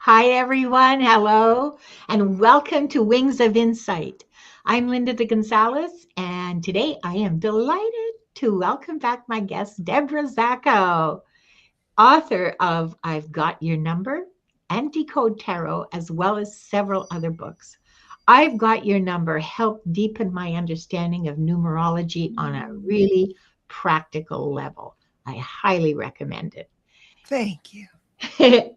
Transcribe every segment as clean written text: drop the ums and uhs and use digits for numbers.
Hi, everyone. Hello, and welcome to Wings of Insight. I'm Linda de Gonzalez, and today I am delighted to welcome back my guest, Debra Zachau, author of I've Got Your Number and Decode Tarot, as well as several other books. I've Got Your Number helped deepen my understanding of numerology on a really practical level. I highly recommend Thank you. it.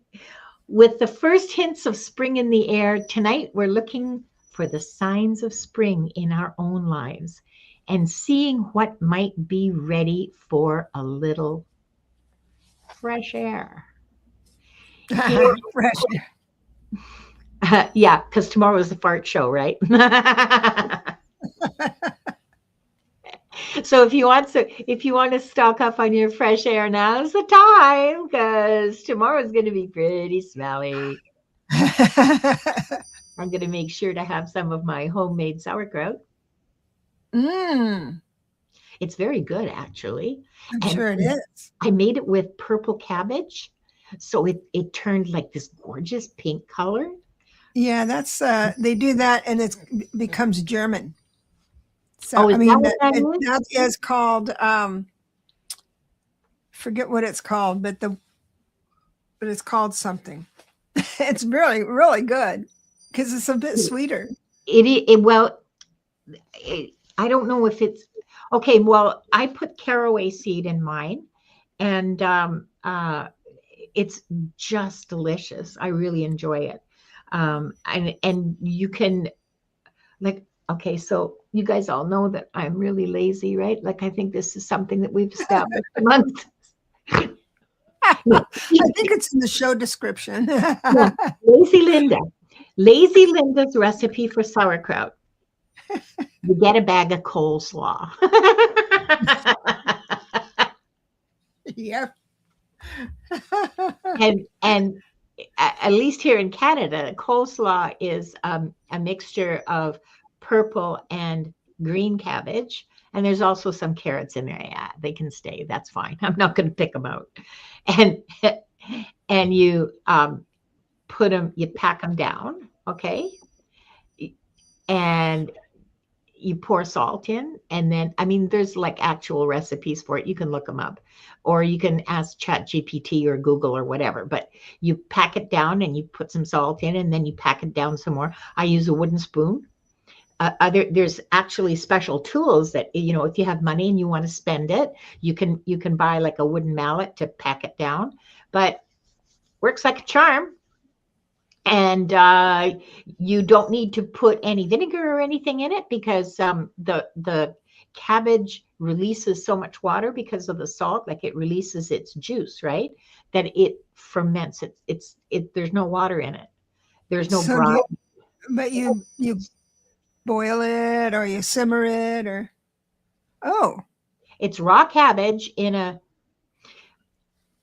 With the first hints of spring in the air, tonight we're looking for the signs of spring in our own lives and seeing what might be ready for a little fresh air. Here, Fresh. yeah, because tomorrow is the fart show, right? So if you want to stock up on your fresh air, now's the time because tomorrow is going to be pretty smelly. I'm going to make sure to have some of my homemade sauerkraut. Mm, It's very good, actually. I'm And sure it is. I made it with purple cabbage. So it turned like this gorgeous pink color. Yeah, that's they do that and it becomes German. So Oh, is I that mean what that is? that is called forget what it's called, but it's called something. It's really good because it's a bit sweeter. Well, I don't know if it's okay. Well, I put caraway seed in mine, and it's just delicious. I really enjoy it. And you can like okay, so you guys all know that I'm really lazy, right? Like I think this is something that we've established amongst. I think it's in the show description. Yeah, Lazy Linda. Lazy Linda's recipe for sauerkraut. You get a bag of coleslaw. Yep. and at least here in Canada, coleslaw is a mixture of purple and green cabbage. And there's also some carrots in there. Yeah, they can stay. That's fine. I'm not going to pick them out. And and you pack them down, okay? And you pour salt in, and then I mean there's like actual recipes for it. You can look them up, or you can ask Chat GPT or Google or whatever. But you pack it down and you put some salt in, and then you pack it down some more. I use a wooden spoon. There's actually special tools that if you have money and you want to spend it, you can buy like a wooden mallet to pack it down. But works like a charm. And you don't need to put any vinegar or anything in it because the cabbage releases so much water because of the salt, like it releases its juice, right? That it ferments. There's no water in it. There's no So do brine. you, but you boil it or you simmer it or oh, It's raw cabbage in a.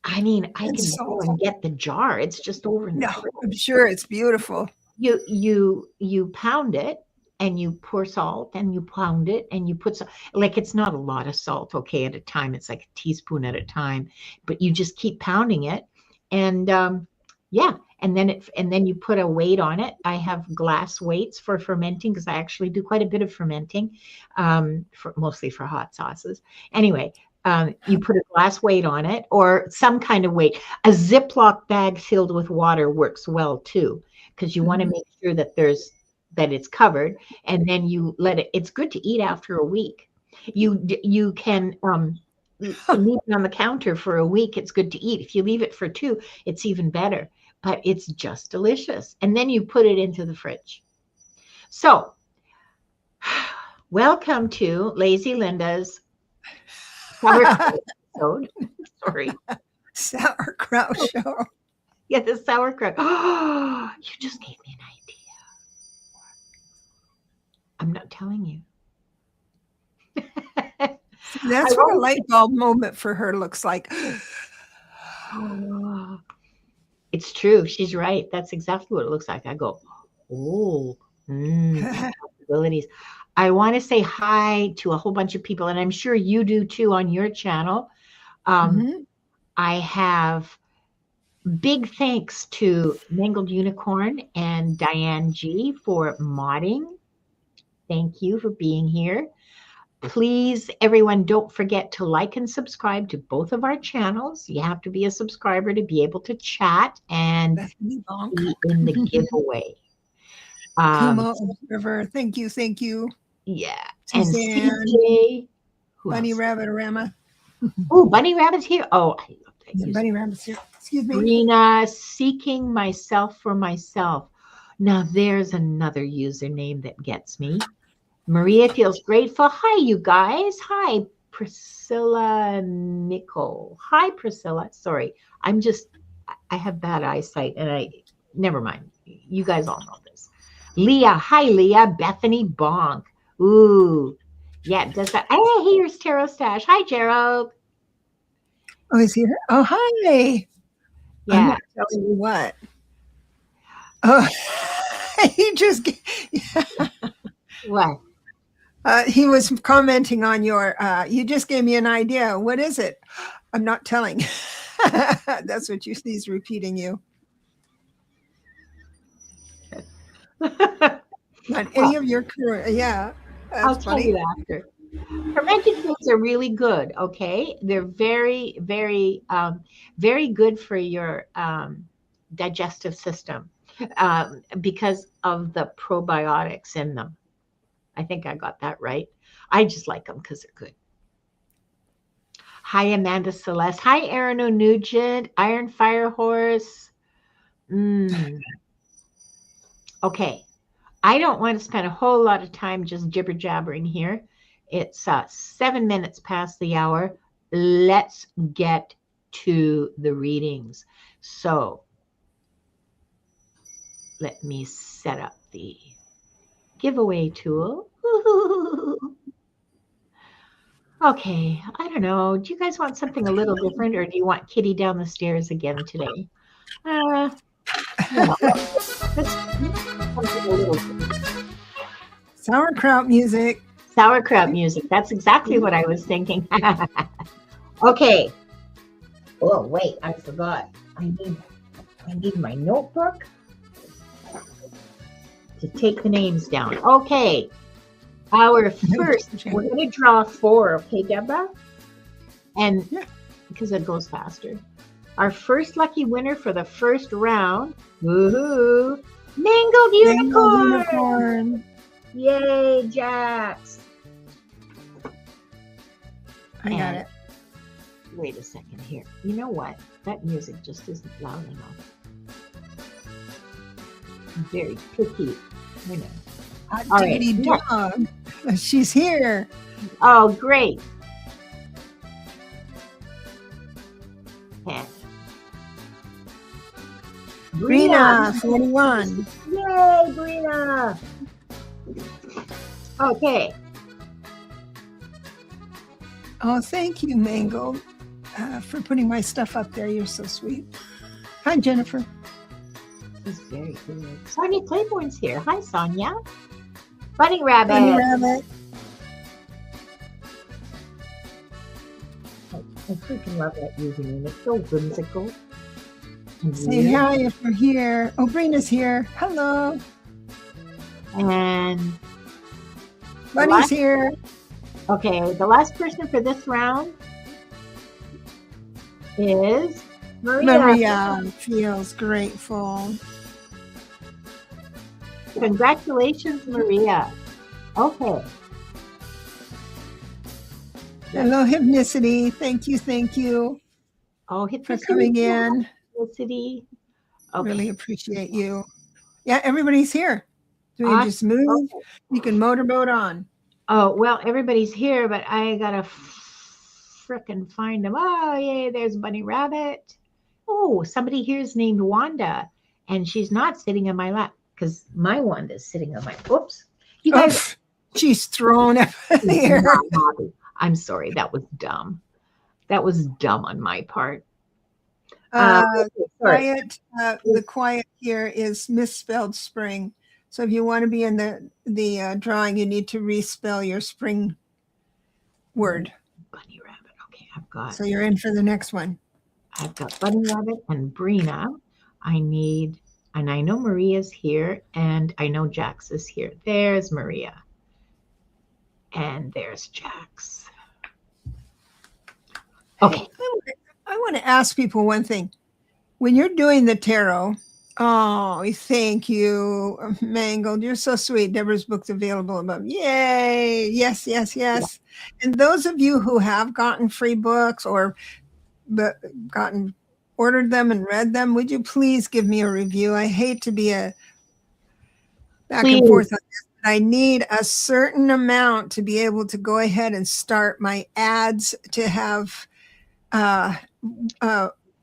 I mean, I and can go salt. and get the jar. It's just over in the No, fridge. I'm sure it's beautiful. You pound it and you pour salt and you pound it and you put some like it's not a lot of salt, okay, at a time. It's like a teaspoon at a time, but you just keep pounding it. And yeah, and then you put a weight on it. I have glass weights for fermenting because I actually do quite a bit of fermenting, mostly for hot sauces. Anyway, you put a glass weight on it or some kind of weight. A Ziploc bag filled with water works well too, because you want to Mhm. make sure that it's covered, and then you let it. It's good to eat after a week. You can leave it on the counter for a week. It's good to eat. If you leave it for two, it's even better. But it's just delicious, and then you put it into the fridge. So, welcome to Lazy Linda's sauerkraut episode. Sorry. Sauerkraut show. Yeah, the sauerkraut. Oh, you just gave me an idea. I'm not telling you. I That's what a won't. light bulb moment for her looks like. Oh, it's true. She's right. That's exactly what it looks like. I go, oh, possibilities. I want to say hi to a whole bunch of people, and I'm sure you do too on your channel. Um, Mhm. I have Big thanks to Mangled Unicorn and Diane G for modding. Thank you for being here. Please, everyone, don't forget to like and subscribe to both of our channels. You have to be a subscriber to be able to chat and be in the giveaway. River, thank you, thank you. Yeah, Suzanne, and CJ, Bunny Rabbit Rama. Oh, Bunny Rabbit's here. Oh, I love that. Yeah, Bunny Rabbit's here. Excuse me. Rena, seeking myself for myself. Now there's another username that gets me. Maria feels grateful. Hi, you guys. Hi, Priscilla Nicole. Hi, Priscilla. Sorry, I have bad eyesight and never mind. You guys all know this. Leah. Hi, Leah. Bethany Bonk. Ooh, yeah, does that? Hey, here's Tarot Stash. Hi, Gerald. Oh, he's here. Oh, hi. Yeah. I'm not telling you what. Oh, he just. What? He was commenting on your. You just gave me an idea. What is it? I'm not telling. That's what he's repeating you. Not any of your career. Yeah. I'll tell you after. Fermented foods are really good. Okay, they're very, very, very good for your digestive system because of the probiotics in them. I think I got that right. I just like them because they're good. Hi, Amanda Celeste. Hi, Aaron O'Nugent. Iron Fire Horse. Okay. I don't want to spend a whole lot of time just jibber jabbering here. It's 7 minutes past the hour. Let's get to the readings. So let me set up the giveaway tool. Okay, I don't know. Do you guys want something a little different, or do you want Kitty down the stairs again today? Sauerkraut music. Sauerkraut music. That's exactly what I was thinking. Okay. Oh, wait, I forgot. I need my notebook to take the names down. Okay. Our first, we're going to draw 4, okay, Deborah? And because it goes faster. Our first lucky winner for the first round, woohoo, Mangled Unicorn. Yay, Jax. I got it. Wait a second here. You know what? That music just isn't loud enough. Very picky. I know. All right. Dog. She's here. Oh, great. Okay. Brina, 41. Yay, Brina. Okay. Oh, thank you, Mangled, for putting my stuff up there. You're so sweet. Hi, Jennifer. She's very good. Sonia Claiborne's here. Hi, Sonia. Bunny Rabbit. Bunny Rabbit. I freaking love that username. It's so whimsical. Say hi if you're here. Oh, Brina's here. Hello. And Bunny's here. Okay, the last person for this round is Maria. Maria feels grateful. Congratulations, Maria. Okay. Hello, Hypnicity. Thank you, thank you. Oh, for coming in. Hypnicity. Okay. Really appreciate you. Yeah, everybody's here. So you just move. Okay. You can motorboat on. Oh, well, everybody's here, but I gotta frickin' find them. Oh, yay, there's Bunny Rabbit. Oh, somebody here is named Wanda, and she's not sitting on my lap because my Wanda's sitting on my, oops. You guys, she's thrown up in the air. I'm sorry, that was dumb. That was dumb on my part. Quiet, the quiet here is misspelled spring. So if you want to be in the drawing, you need to respell your spring word. Bunny Rabbit. Okay, I've got. So you're in for the next one. I've got Bunny Rabbit and Brina. And I know Maria's here, and I know Jax is here. There's Maria. And there's Jax. Okay. I want to ask people one thing. When you're doing the tarot, oh, thank you, Mangled. You're so sweet. Debra's book's available above. Yay. Yes, yes, yes. Yeah. And those of you who have gotten free books or ordered them and read them, would you please give me a review? I hate to be a back and forth on this, but I need a certain amount to be able to go ahead and start my ads to have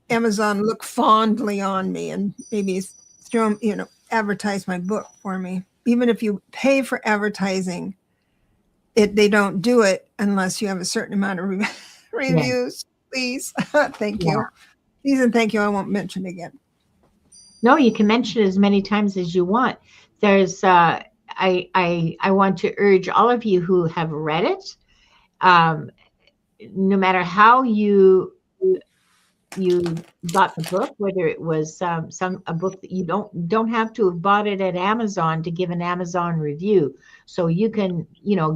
Amazon look fondly on me and maybe advertise my book for me. Even if you pay for advertising, they don't do it unless you have a certain amount of reviews. Yeah. Please. Thank you. Please and thank you. I won't mention again. No, you can mention it as many times as you want. There's I want to urge all of you who have read it, no matter how you bought the book, whether it was a book that you don't have to have bought it at Amazon to give an Amazon review. So you can,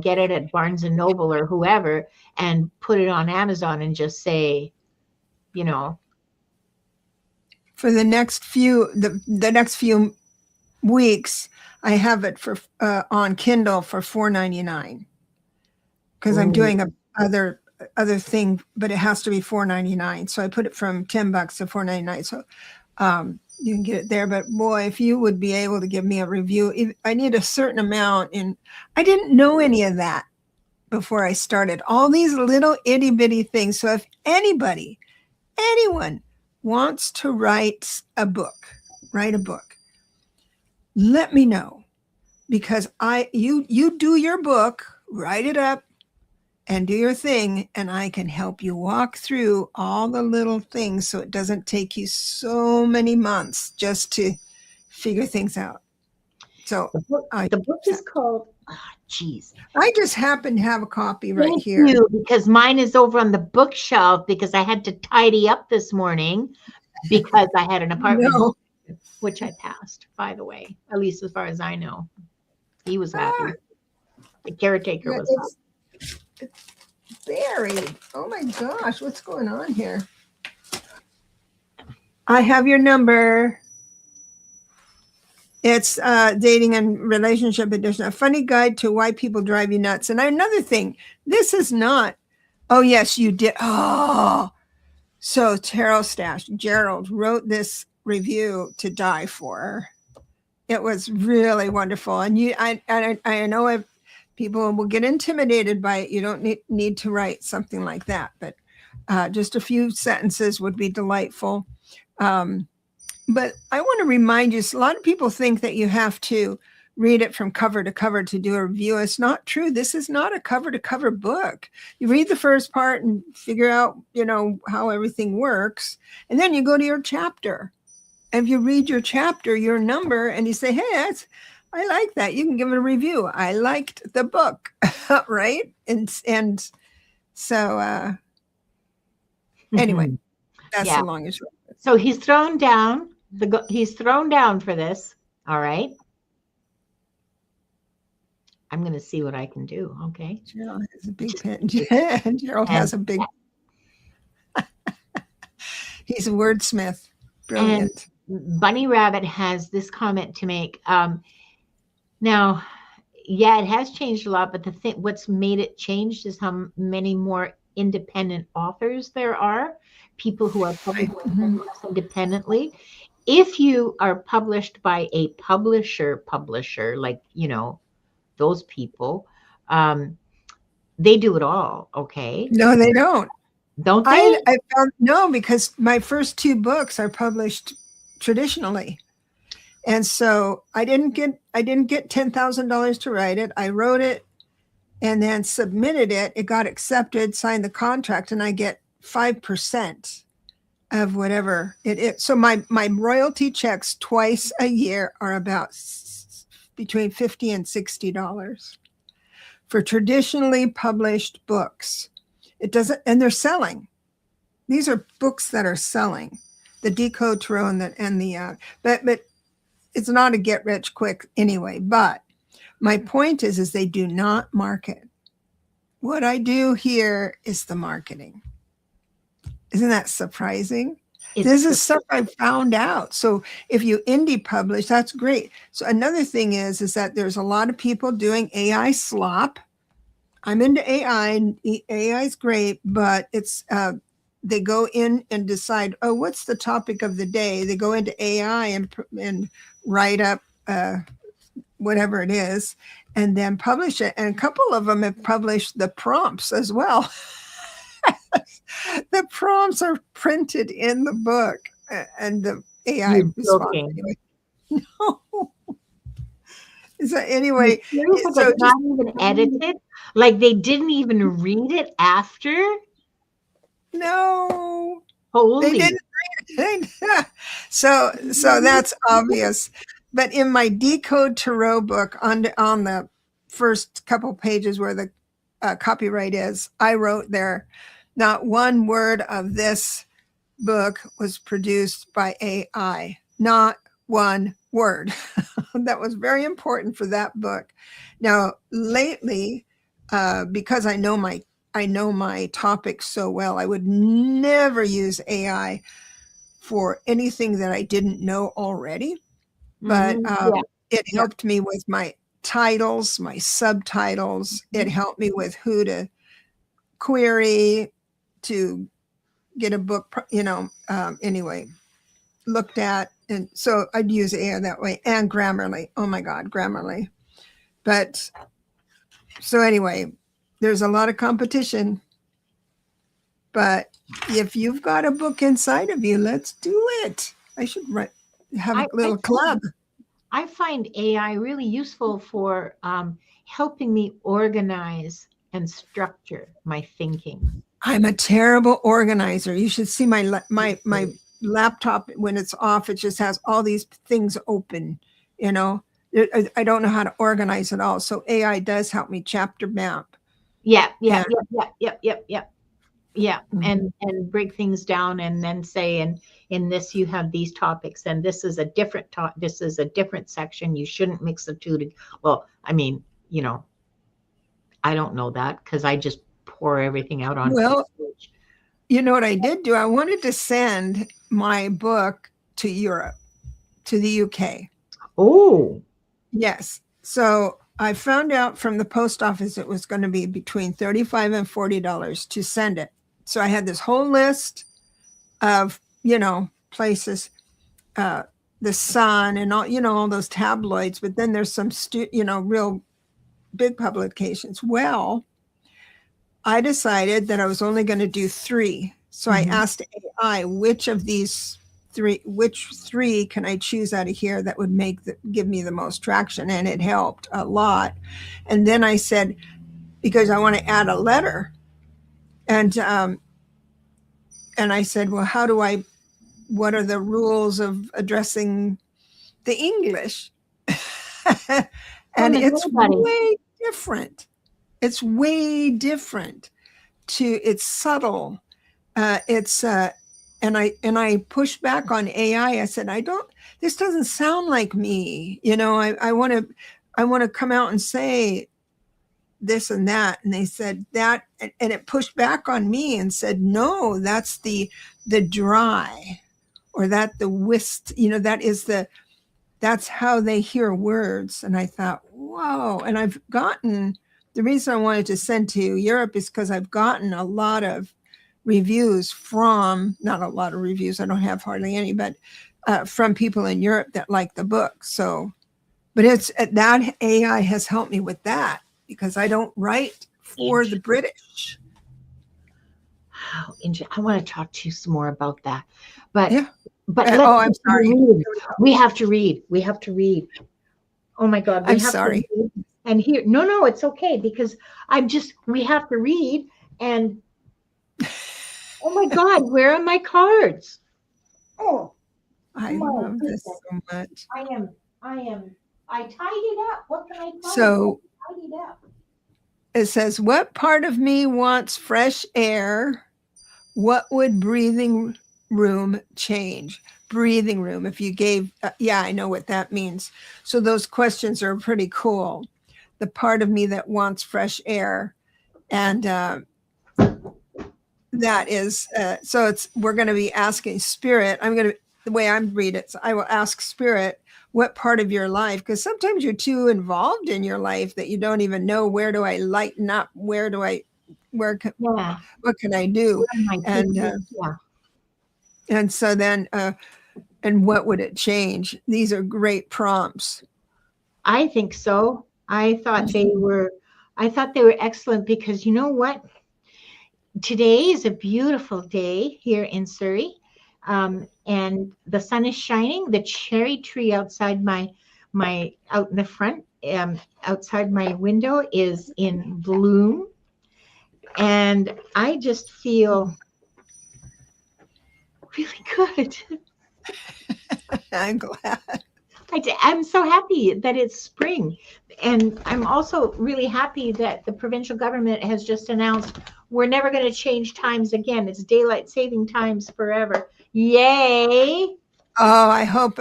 get it at Barnes and Noble or whoever and put it on Amazon and just say, for the next few weeks, I have it for on Kindle for $4.99 because I'm doing other thing, but it has to be $4.99. So I put it from $10 to $4.99. So you can get it there. But boy, if you would be able to give me a review, I need a certain amount. And I didn't know any of that before I started. All these little itty bitty things. So if anyone wants to write a book, let me know, because you do your book, write it up, and do your thing, and I can help you walk through all the little things so it doesn't take you so many months just to figure things out. So the book is called, I just happen to have a copy right here. Thank you, because mine is over on the bookshelf because I had to tidy up this morning because I had an apartment, which I passed, by the way, at least as far as I know. He was happy. The caretaker was happy. It's buried. Oh my gosh, what's going on here? I have your number. It's dating and relationship edition, a funny guide to why people drive you nuts. And another thing, this is not, oh yes, you did. Oh, so Tarot Stash, Gerald wrote this review to die for. It was really wonderful. And I know people will get intimidated by it. You don't need to write something like that, but just a few sentences would be delightful. But I want to remind you, a lot of people think that you have to read it from cover to cover to do a review. It's not true. This is not a cover to cover book. You read the first part and figure out, how everything works. And then you go to your chapter. And if you read your chapter, your number, and you say, hey, I like that. You can give it a review. I liked the book, right? And so anyway, that's the long and short. So he's thrown down. He's thrown down for this. All right. I'm going to see what I can do. Okay. Gerald has a big pen. Gerald has a big. He's a wordsmith. Brilliant. And Bunny Rabbit has this comment to make. Now, yeah, it has changed a lot, but what's made it change is how many more independent authors there are, people who are publishing independently. If you are published by a publisher, like, those people, they do it all. Okay. No, they don't. Don't they? I found no, because my first 2 books are published traditionally. And so I didn't get $10,000 to write it. I wrote it and then submitted it. It got accepted, signed the contract, and I get 5% of whatever it is. So my royalty checks twice a year are about between $50 and $60 for traditionally published books. It doesn't, and they're selling. These are books that are selling. The Decode Tarot but it's not a get rich quick anyway. But my point is they do not market. What I do here is the marketing. Isn't that surprising? This is stuff I found out. So if you indie publish, that's great. So another thing is that there's a lot of people doing AI slop. I'm into AI, and AI is great, but it's they go in and decide, oh, what's the topic of the day? They go into AI and write up whatever it is, and then publish it. And a couple of them have published the prompts as well. The prompts are printed in the book, and the AI response. Anyway. No. So anyway, so it's not even edited. Like they didn't even read it after. No, Holy. they didn't read it. So that's obvious. But in my Decode Tarot book, on the first couple pages where the copyright is, I wrote there, not one word of this book was produced by AI. Not one word. That was very important for that book. Now, lately, because I know my topic so well, I would never use AI for anything that I didn't know already. But it helped me with my titles, my subtitles. It helped me with who to query to get a book, anyway, looked at. And so I'd use AI that way, and Grammarly. Oh my God, Grammarly. But so anyway, there's a lot of competition. But if you've got a book inside of you, let's do it. I should have a little club. I find AI really useful for helping me organize and structure my thinking. I'm a terrible organizer. You should see my laptop when it's off. It just has all these things open. I don't know how to organize it all. So AI does help me chapter map. Yeah. Mm-hmm. And break things down, and then say, and in this you have these topics, and this is a different this is a different section. You shouldn't mix the two. Well, I mean, I don't know that because I just pour everything out on. Well, you know what I did do? I wanted to send my book to Europe, to the UK. Oh, yes. So I found out from the post office it was going to be between $35 and $40 to send it. So I had this whole list of, places, the Sun and all those tabloids, but then there's some, real big publications. Well, I decided that I was only going to do 3. So I asked AI, which three can I choose out of here that would give me the most traction? And it helped a lot. And then I said, because I want to add a letter. And I said, well, what are the rules of addressing the English? And it's way different. It's way different. It's subtle. And I pushed back on AI. I said, this doesn't sound like me. I want to come out and say this and that. And they said that, and it pushed back on me and said, no, that's the dry, or that the whist, that's how they hear words. And I thought, whoa. And the reason I wanted to send to Europe is because I've gotten a lot of reviews not a lot of reviews, I don't have hardly any, but from people in Europe that like the book. So, but it's that AI has helped me with that, because I don't write for the British. Wow, I want to talk to you some more about that. But yeah. I'm sorry. We have to read. Oh my God. I'm sorry. And here, no, it's okay, because we have to read, and oh my God, where are my cards? Oh, I love this so much. I tied it up. What can I tell you? I tied it up. It says, what part of me wants fresh air? What would breathing room change? Breathing room. If you gave, yeah, I know what that means. So those questions are pretty cool. The part of me that wants fresh air, and that is so it's we're going to be asking spirit. I'm going to the way I read it. So I will ask spirit what part of your life, because sometimes you're too involved in your life that you don't even know where do I lighten up, where do I where can, Yeah. what can I do, Where am I and taking? Yeah. so then and what would it change? These are great prompts. I think so. I thought they were excellent because you know what? Today is a beautiful day here in Surrey. And the sun is shining. The cherry tree outside my out in the front, outside my window is in bloom. And I just feel really good. I'm glad. I'm so happy that it's spring. And I'm also really happy that the provincial government has just announced we're never going to change times again. It's daylight saving times forever. Yay! Oh, I hope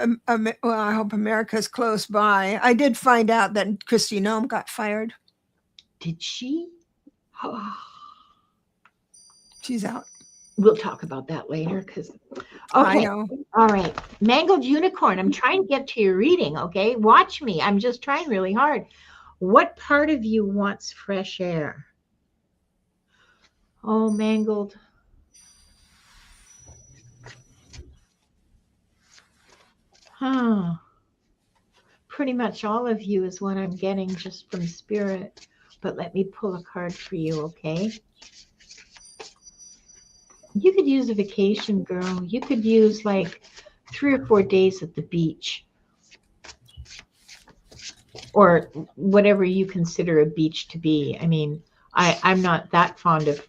America's close by. I did find out that Christy Nome got fired. Did she? She's out. We'll talk about that later because I okay. know. All right. Mangled unicorn. I'm trying to get to your reading, okay? Watch me. I'm just trying really hard. What part of you wants fresh air? Oh, mangled. Huh. Pretty much all of you is what I'm getting just from spirit. But let me pull a card for you, okay? You could use a vacation, girl. You could use like 3 or 4 days at the beach. Or whatever you consider a beach to be. I mean, I'm not that fond of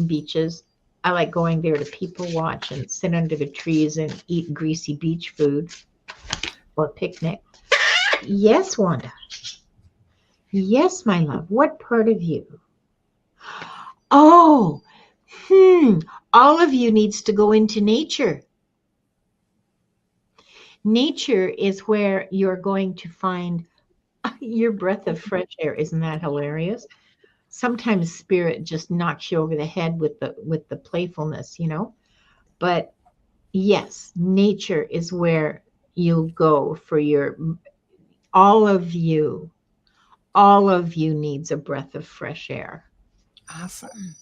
beaches. I like going there to people watch and sit under the trees and eat greasy beach food or picnic. Yes, Wanda. Yes, my love. What part of you? Oh, all of you needs to go into nature. Nature is where you're going to find your breath of fresh air. Isn't that hilarious? Sometimes spirit just knocks you over the head with the playfulness, But yes, nature is where you'll go for your all of you. All of you needs a breath of fresh air. Awesome.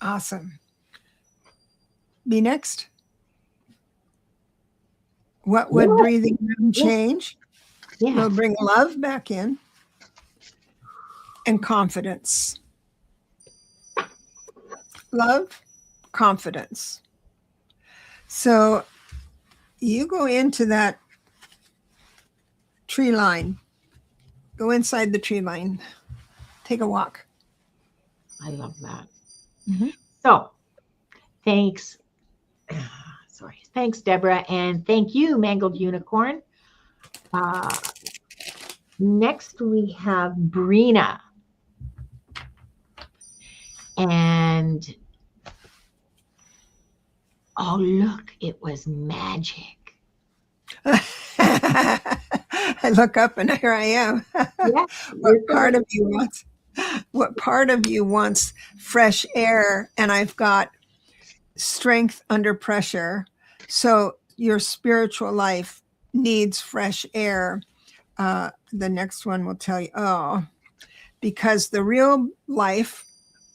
Awesome. Be next. What would breathing room change? Yeah. We'll bring love back in and confidence. Love, confidence. So you go into that tree line, go inside the tree line, take a walk. I love that. Mm-hmm. So thanks. Sorry. Thanks, Deborah. And thank you, Mangled Unicorn. Next, we have Brina. And oh, look, it was magic. I look up and here I am. Yeah, What part of you wants fresh air? And I've got strength under pressure. So your spiritual life needs fresh air. The next one will tell you, because the real life,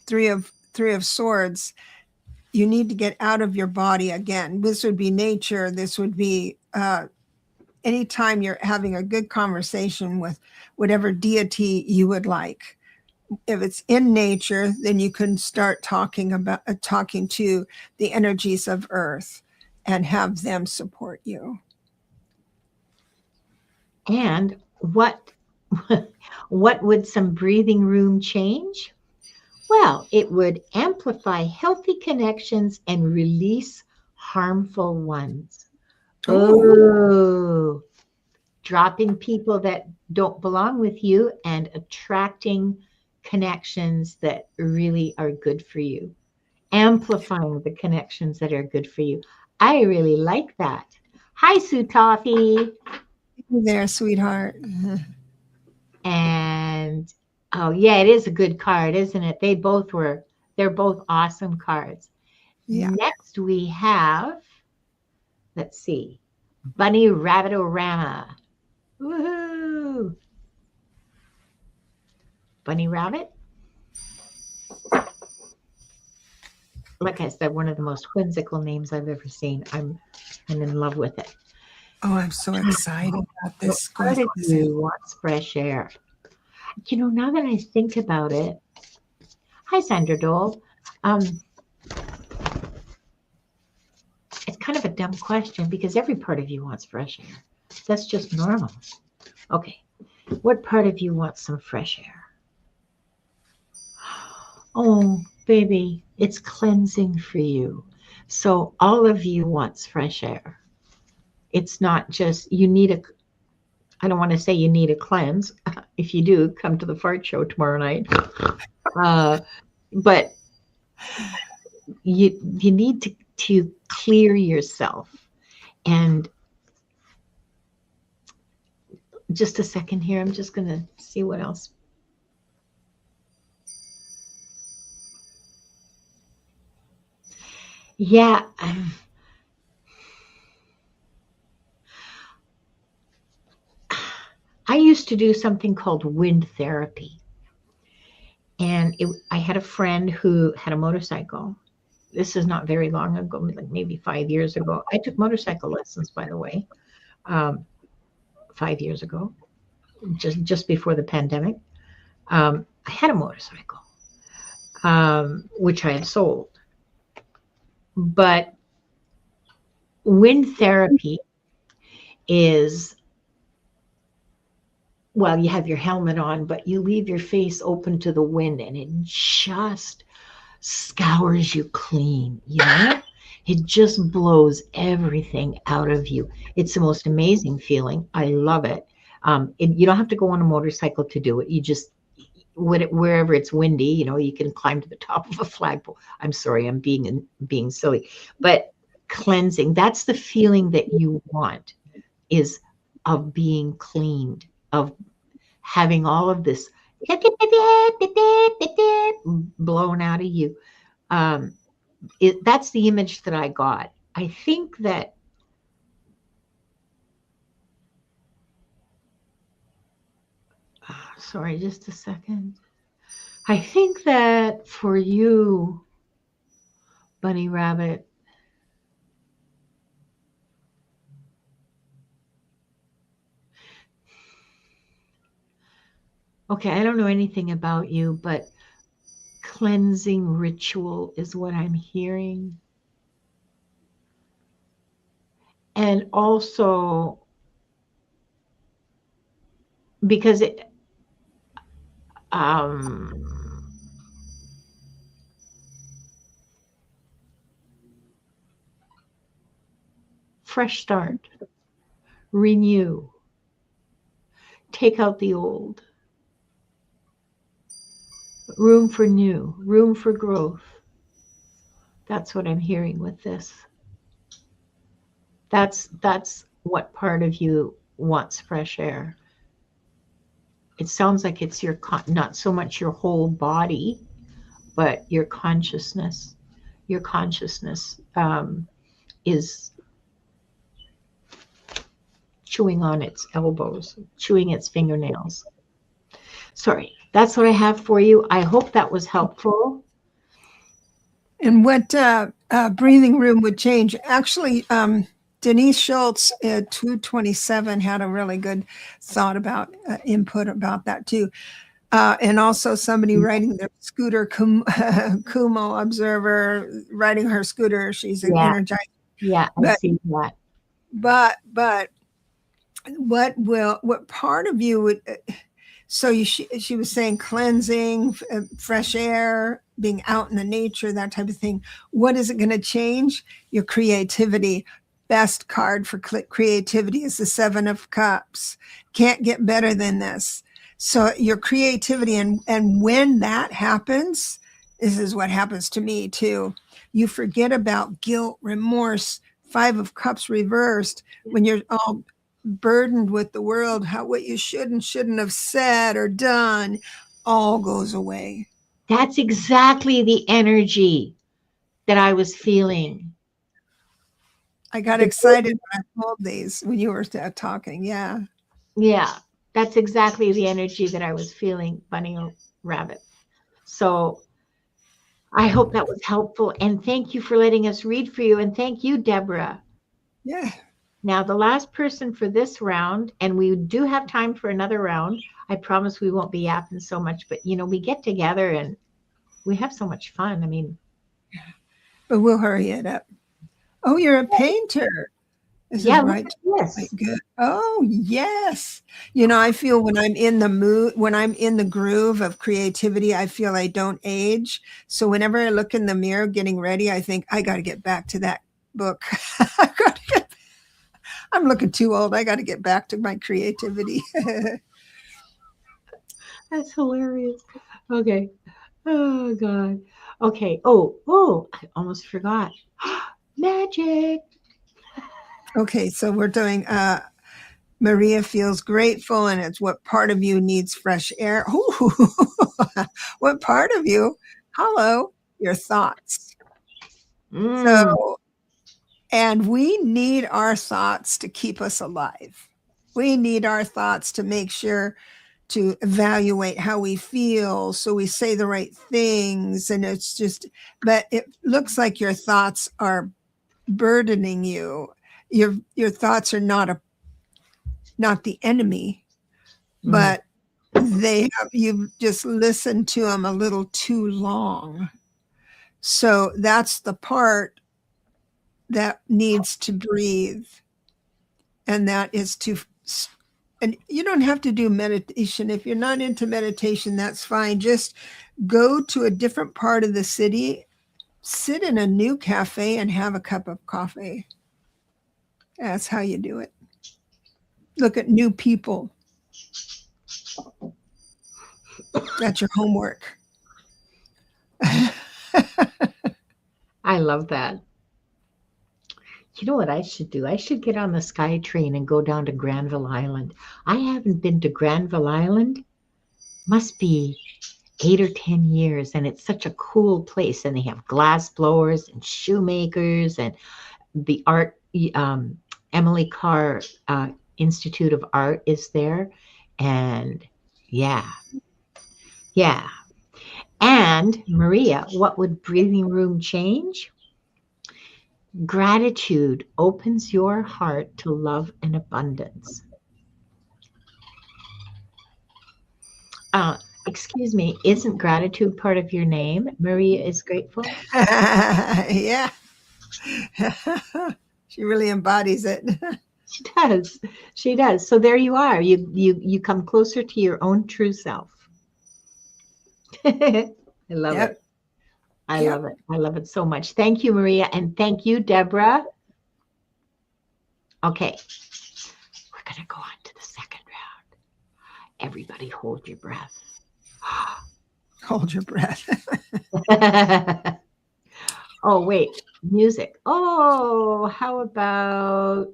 three of swords, you need to get out of your body again. This would be nature. This would be anytime you're having a good conversation with whatever deity you would like. If it's in nature, then you can start talking to the energies of earth and have them support you. And what would some breathing room change? Well, it would amplify healthy connections and release harmful ones. Oh, dropping people that don't belong with you and attracting connections that really are good for you. amplifying the connections that are good for you. I really like that. Hi, Sue Toffee. There, sweetheart. And oh yeah, it is a good card, isn't it? They're both awesome cards. Yeah. Next we have, let's see, Bunny Rabbit-O-Rama. Woohoo! Bunny Rabbit. Like I said, one of the most whimsical names I've ever seen. I'm in love with it. Oh, I'm so excited about this. What part of you wants fresh air? You know, now that I think about it, hi, Sandra Dole. It's kind of a dumb question because every part of you wants fresh air. That's just normal. Okay, what part of you wants some fresh air? Oh, baby, it's cleansing for you. So all of you wants fresh air. It's not just you need a, I don't want to say you need a cleanse. If you do, come to the fart show tomorrow night. But you need to clear yourself. And just a second here, I'm just going to see what else. Yeah. I used to do something called wind therapy. And I had a friend who had a motorcycle. This is not very long ago, like maybe 5 years ago. I took motorcycle lessons, by the way, 5 years ago, just before the pandemic. I had a motorcycle, which I had sold. But wind therapy is, well, you have your helmet on, but you leave your face open to the wind and it just scours you clean, you know? It just blows everything out of you. It's the most amazing feeling. I love it. You don't have to go on a motorcycle to do it. You just, wherever it's windy, you know, you can climb to the top of a flagpole. I'm sorry, I'm being silly. But cleansing, that's the feeling that you want, is of being cleaned, of having all of this blown out of you. That's the image that I got. I think that sorry, just a second. I think that for you, Bunny Rabbit, okay, I don't know anything about you, but cleansing ritual is what I'm hearing. And also, because it, fresh start, renew, take out the old, room for new, room for growth. That's what I'm hearing with this. That's what part of you wants fresh air. It sounds like it's your not so much your whole body, but your consciousness. Your consciousness is chewing on its elbows, chewing its fingernails. Sorry, that's what I have for you. I hope that was helpful. And what breathing room would change? Actually, Denise Schultz at 227 had a really good thought about input about that too. And also somebody riding their scooter, Kumo Observer, riding her scooter. She's energized. Yeah, I see that. But what part of you would, so she was saying cleansing, fresh air, being out in the nature, that type of thing. What is it going to change? Your creativity. Best card for creativity is the 7 of Cups. Can't get better than this. So your creativity, and when that happens, This is what happens to me too. You forget about guilt, remorse, 5 of Cups reversed when you're all burdened with the world, how what you should and shouldn't have said or done all goes away. That's exactly the energy that I was feeling. I got The excited when I told these when you were talking. Yeah. Yeah, that's exactly the energy that I was feeling, Bunny or Rabbit. So I hope that was helpful. And thank you for letting us read for you. And thank you, Deborah. Yeah. Now, the last person for this round, and we do have time for another round. I promise we won't be yapping so much, but we get together and we have so much fun. I mean, But we'll hurry it up. Oh, you're a painter. This is yeah, look right. at Right, this. good. Oh, yes. I feel when I'm in the mood, when I'm in the groove of creativity, I feel I don't age. So whenever I look in the mirror getting ready, I think I got to get back to that book. I'm looking too old. I got to get back to my creativity. That's hilarious. Okay. Oh, God. Okay. Oh, I almost forgot. Magic. Okay, so we're doing Maria feels grateful, and it's what part of you needs fresh air. Ooh, what part of you? Hello, your thoughts. Mm, So, and we need our thoughts to keep us alive. We need our thoughts to make sure to evaluate how we feel so we say the right things. And it's just, but it looks like your thoughts are burdening you. Your thoughts are not the enemy, mm, but you've just listened to them a little too long. So that's the part that needs to breathe. And that is and you don't have to do meditation. If you're not into meditation, that's fine. Just go to a different part of the city, sit in a new cafe and have a cup of coffee. That's how you do it. Look at new people. That's your homework. I love that. You know what I should do? I should get on the Sky Train and go down to Granville Island. I haven't been to Granville Island. Must be 8 or 10 years, and it's such a cool place. And they have glass blowers and shoemakers and the art. Emily Carr Institute of Art is there, and yeah, yeah. And Maria, what would breathing room change? Gratitude opens your heart to love and abundance. Uh, Excuse me, isn't gratitude part of your name? Maria is grateful. Yeah. She really embodies it. She does. She does. So there you are. You come closer to your own true self. I love Yep. it. I Yep. love it. I love it so much. Thank you, Maria, and thank you, Deborah. Okay, we're gonna go on to the second round. Everybody, hold your breath. Hold your breath. Oh, wait, music. Oh, how about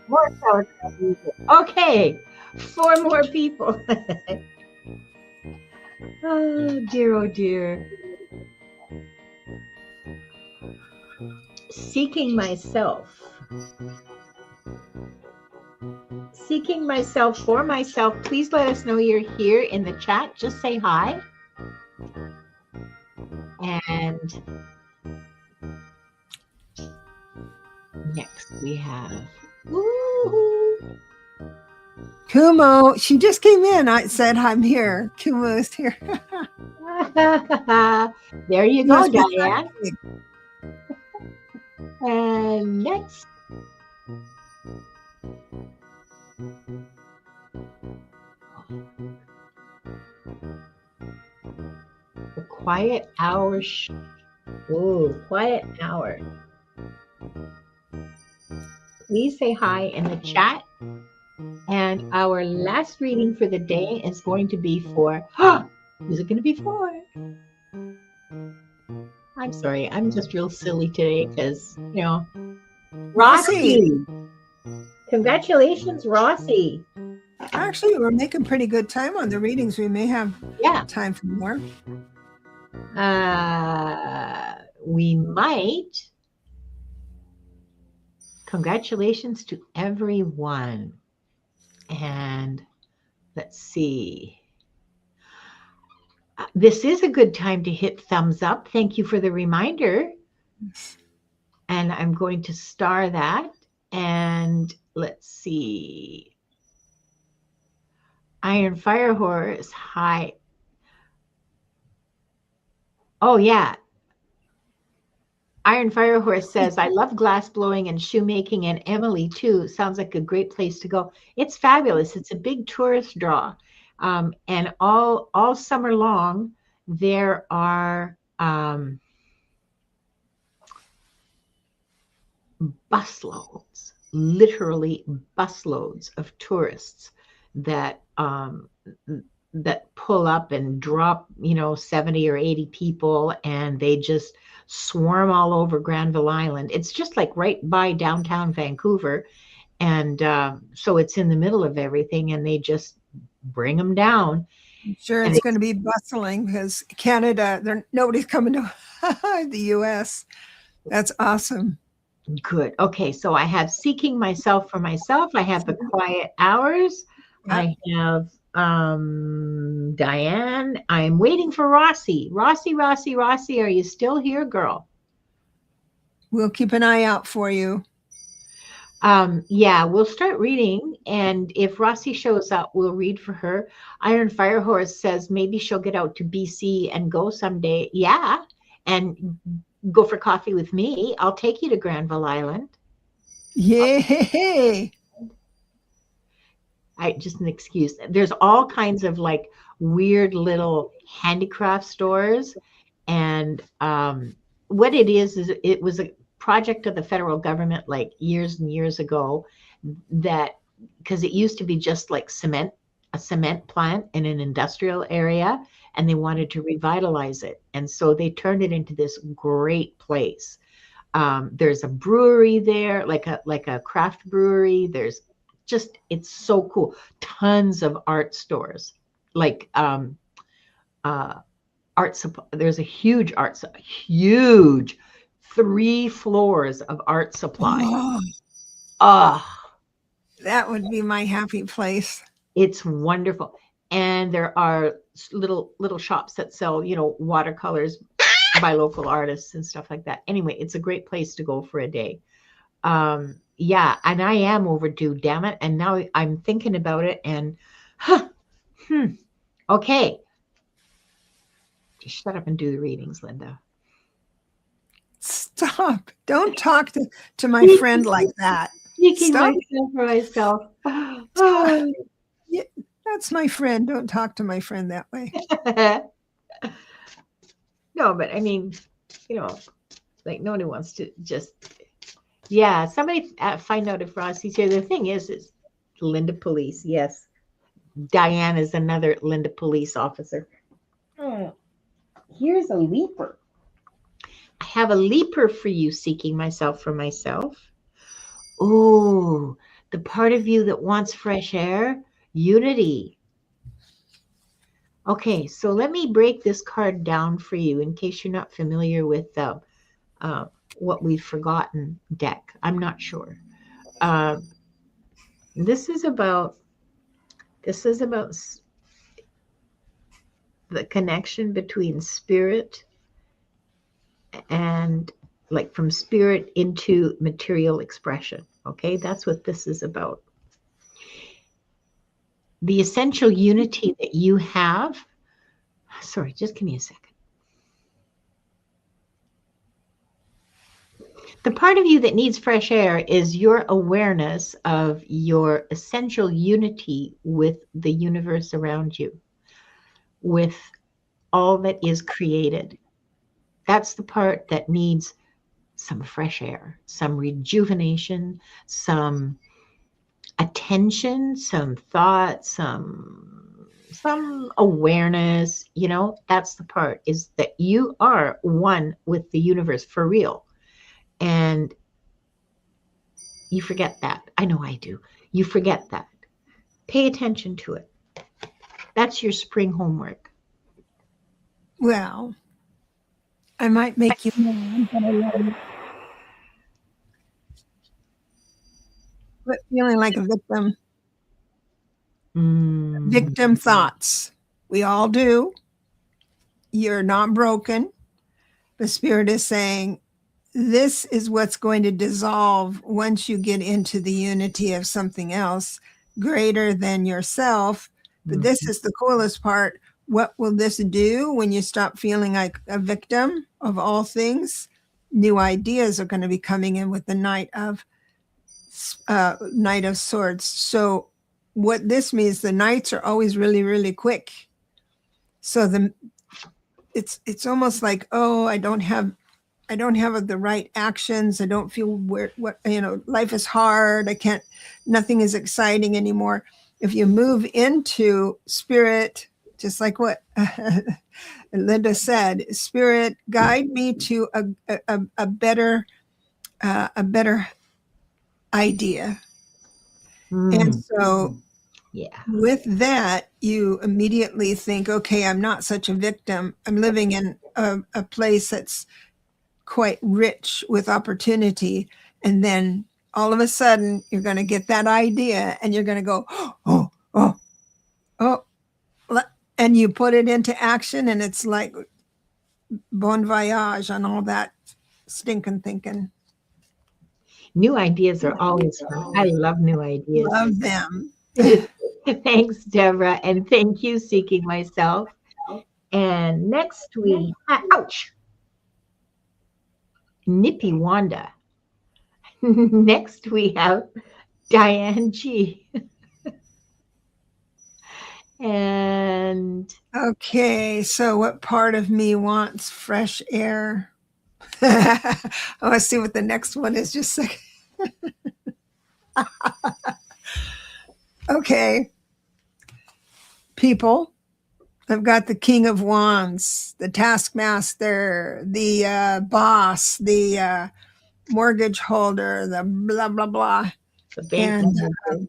more Sauerkraut music? Okay, 4 more people. Oh dear, oh dear. Seeking myself. Seeking myself for myself. Please let us know you're here in the chat. Just say hi. And next we have woo-hoo. Kumo, she just came in. I said, I'm here. Kumo's here. There you go, Must be Diane. And next. The quiet hour. Oh, quiet hour. Please say hi in the chat. And our last reading for the day is going to be for, who's it going to be for? I'm sorry, I'm just real silly today because, Rossi. Rossi. Congratulations, Rossi. Actually, we're making pretty good time on the readings. We may have time for more. We might. Congratulations to everyone. And let's see. This is a good time to hit thumbs up. Thank you for the reminder. And I'm going to star that. And let's see. Iron Fire Horse, hi. Oh, yeah. Iron Fire Horse says, I love glass blowing and shoemaking, and Emily too. Sounds like a great place to go. It's fabulous. It's a big tourist draw. And all summer long, there are busloads, literally busloads of tourists that that pull up and drop, 70 or 80 people, and they just swarm all over Granville Island. It's just like right by downtown Vancouver. And so it's in the middle of everything, and they just bring them down. I'm sure it's going to be bustling because Canada, nobody's coming to the US. That's awesome. Good. Okay, so I have Seeking Myself for Myself. I have The Quiet Hours. I have Diane. I'm waiting for Rossi. Rossi, are you still here, girl? We'll keep an eye out for you. Yeah, we'll start reading, and if Rossi shows up, we'll read for her. Iron Firehorse says maybe she'll get out to BC and go someday. Yeah, and go for coffee with me. I'll take you to Granville Island. Yay! Just an excuse. There's all kinds of like weird little handicraft stores, and what it is it was a project of the federal government like years and years ago, that because it used to be just like a cement plant in an industrial area, and they wanted to revitalize it, and so they turned it into this great place. There's a brewery there, like a craft brewery. There's just, it's so cool. Tons of art stores, like art supply. There's a huge huge 3 floors of art supply. That would be my happy place. It's wonderful. And there are little shops that sell, watercolors by local artists and stuff like that. Anyway, it's a great place to go for a day. Yeah, and I am overdue, damn it. And now I'm thinking about it, and okay. Just shut up and do the readings, Linda. Stop. Don't talk to my friend like that. Speaking myself for myself. Yeah, that's my friend. Don't talk to my friend that way. No, but I mean, like nobody wants to just, yeah, somebody find out if Rossi's here. The thing is Linda Police. Yes. Diane is another Linda Police officer. Here's a leaper. I have a leaper for you, Seeking Myself for Myself. Oh, the part of you that wants fresh air, unity. Okay, so let me break this card down for you in case you're not familiar with what we've forgotten deck. I'm not sure. This is about the connection between spirit and like from spirit into material expression. Okay, that's what this is about. The essential unity that you have. Sorry, just give me a second. The part of you that needs fresh air is your awareness of your essential unity with the universe around you, with all that is created. That's the part that needs some fresh air, some rejuvenation, some attention, some thought, some awareness, that's the part, is that you are one with the universe for real. And you forget that. I know I do. You forget that. Pay attention to it. That's your spring homework. Well, I might make you mad, but I love you. But feeling like a victim. Mm. Victim thoughts. We all do. You're not broken. The spirit is saying, this is what's going to dissolve once you get into the unity of something else greater than yourself. But this is the coolest part. What will this do when you stop feeling like a victim of all things? New ideas are going to be coming in with the Knight of Swords. So what this means, the knights are always really, really quick. So it's almost like, oh, I don't have the right actions. I don't feel life is hard. Nothing is exciting anymore. If you move into spirit, just like what Linda said, spirit, guide me to a better idea. And so with that, you immediately think, okay, I'm not such a victim. I'm living in a place that's quite rich with opportunity. And then all of a sudden you're going to get that idea and you're going to go, oh, and you put it into action, and it's like bon voyage on all that stinking thinking. New ideas are always fun. I love new ideas. Love them. Thanks, Debra. And thank you, Seeking Myself. And next we, ouch, Nippy Wanda. Next we have Diane G. And okay, so what part of me wants fresh air? I want to see what the next one is. Just a second. Okay. People, I've got the King of Wands, the Taskmaster, the boss, the mortgage holder, the blah, blah, blah. And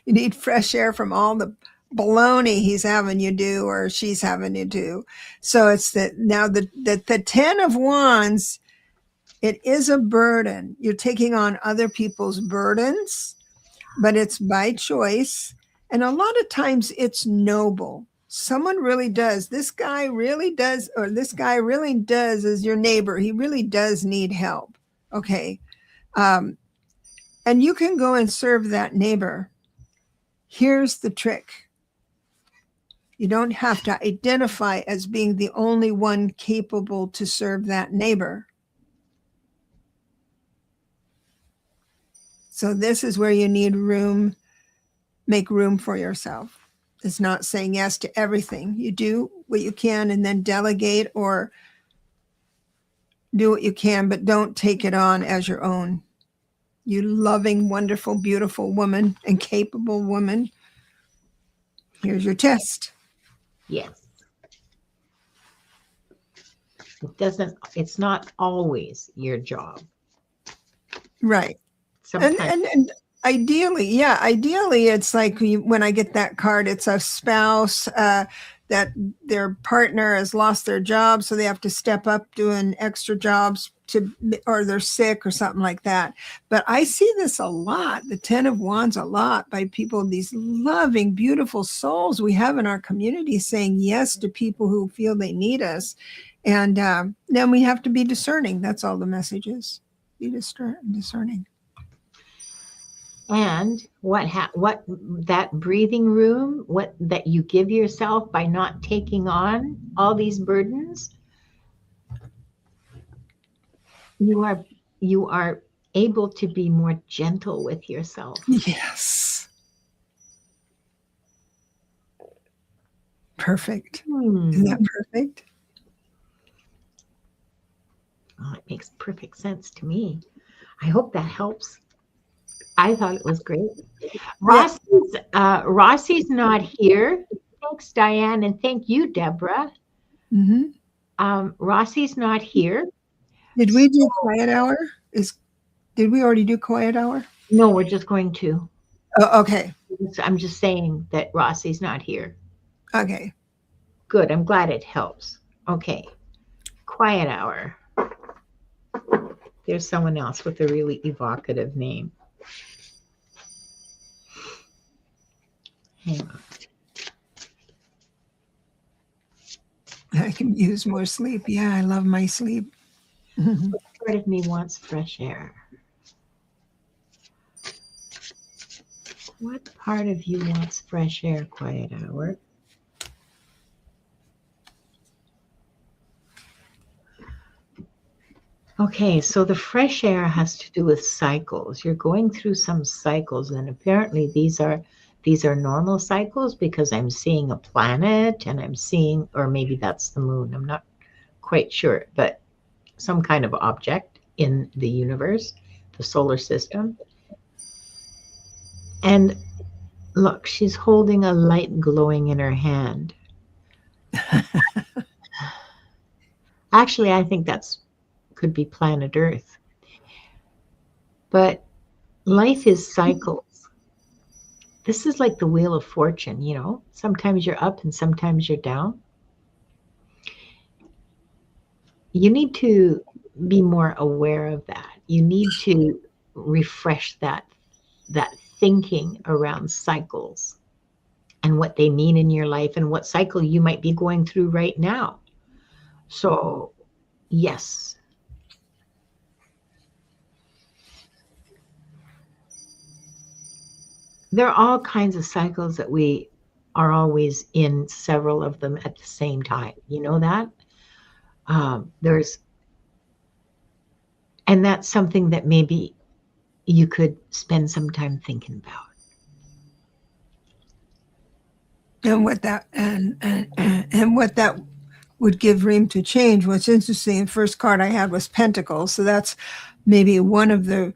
you need fresh air from all the baloney he's having you do or she's having you do. So it's the 10 of Wands. It is a burden. You're taking on other people's burdens, but it's by choice. And a lot of times it's noble. Someone really does. This guy really does, or this guy really does is your neighbor. He really does need help. Okay. And you can go and serve that neighbor. Here's the trick. You don't have to identify as being the only one capable to serve that neighbor. So this is where you need room, make room for yourself. It's not saying yes to everything. You do what you can and then delegate or do what you can, but don't take it on as your own. You loving, wonderful, beautiful woman and capable woman. Here's your test. Yes. It's not always your job. Right. And ideally, it's like when I get that card, it's a spouse that their partner has lost their job, so they have to step up doing extra jobs or they're sick or something like that. But I see this a lot, the 10 of Wands a lot, by people, these loving, beautiful souls we have in our community saying yes to people who feel they need us. And then we have to be discerning. That's all the message is. Be discerning. And what that breathing room, what that you give yourself by not taking on all these burdens, you are able to be more gentle with yourself. Yes. Perfect. Isn't that perfect? Oh, it makes perfect sense to me. I hope that helps. I thought it was great. Yeah. Rossi's not here. Thanks, Diane, and thank you, Deborah. Hmm. Rossi's not here. Did we So, do quiet hour? Did we already do quiet hour? no, we're just going to. Oh, okay. I'm just saying that Rossi's not here. Okay. Good. I'm glad it helps. Okay. Quiet hour. There's someone else with a really evocative name. Hang on. I can use more sleep. Yeah, I love my sleep. Part of me wants fresh air. What part of you wants fresh air, quiet hour? Okay, so the fresh air has to do with cycles. You're going through some cycles, and apparently these are normal cycles because I'm seeing a planet and I'm seeing, or maybe that's the moon. I'm not quite sure, but some kind of object in the universe, the solar system. And look, she's holding a light glowing in her hand. Actually, I think that's could be planet Earth. But life is cycles. This is like the wheel of fortune, you know? Sometimes you're up and sometimes you're down. You need to be more aware of that. You need to refresh that thinking around cycles and what they mean in your life and what cycle you might be going through right now. So, yes. There are all kinds of cycles that we are always in, several of them at the same time. You know that? There's, and that's something that maybe you could spend some time thinking about. And what that would give room to change. What's interesting, the first card I had was Pentacles, so that's maybe one of the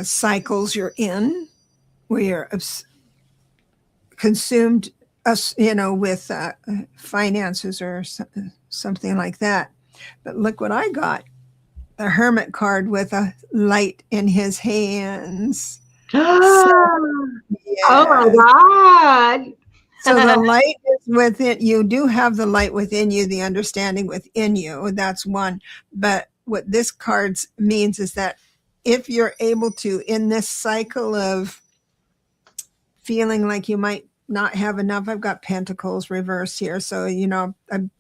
cycles you're in, where you're consumed, with finances or something like that. But look what I got: the Hermit card with a light in his hands. So, Oh my yes. So the God. light is within you. Do have the light within you, the understanding within you. That's one. But what this card means is that if you're able to, in this cycle of feeling like you might not have enough, I've got Pentacles reversed here. So,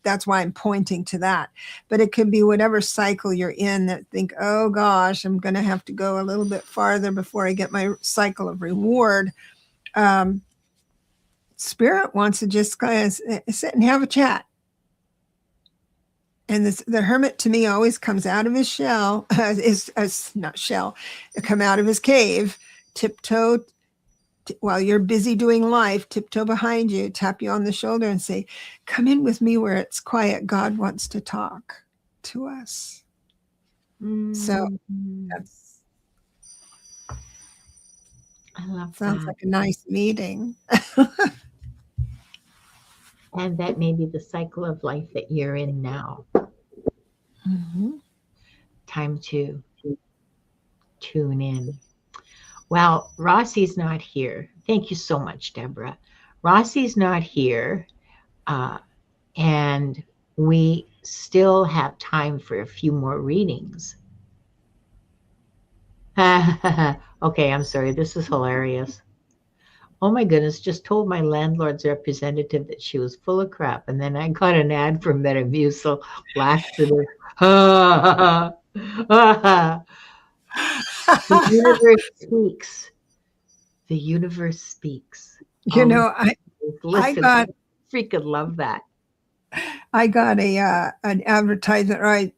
that's why I'm pointing to that. But it could be whatever cycle you're in that think, oh gosh, I'm going to have to go a little bit farther before I get my cycle of reward. Spirit wants to just kind of sit and have a chat. And the hermit to me always comes out of his shell, is not shell, come out of his cave, tiptoe while you're busy doing life, tiptoe behind you, tap you on the shoulder and say, come in with me where it's quiet. God wants to talk to us. So that's, I love sounds that. like a nice meeting. And that may be the cycle of life that you're in now. Mhm. Time to tune in. Well, Rossi's not here. Thank you so much, Deborah. Rossi's not here. Uh, and we still have time for a few more readings. Okay, I'm sorry. This is hilarious. Oh my goodness, just told my landlord's representative that she was full of crap. And then I got an ad for Metamucil. Laxative. The universe speaks. The universe speaks. You Oh, know, I listen, got I freaking love that. I got an advertisement, right,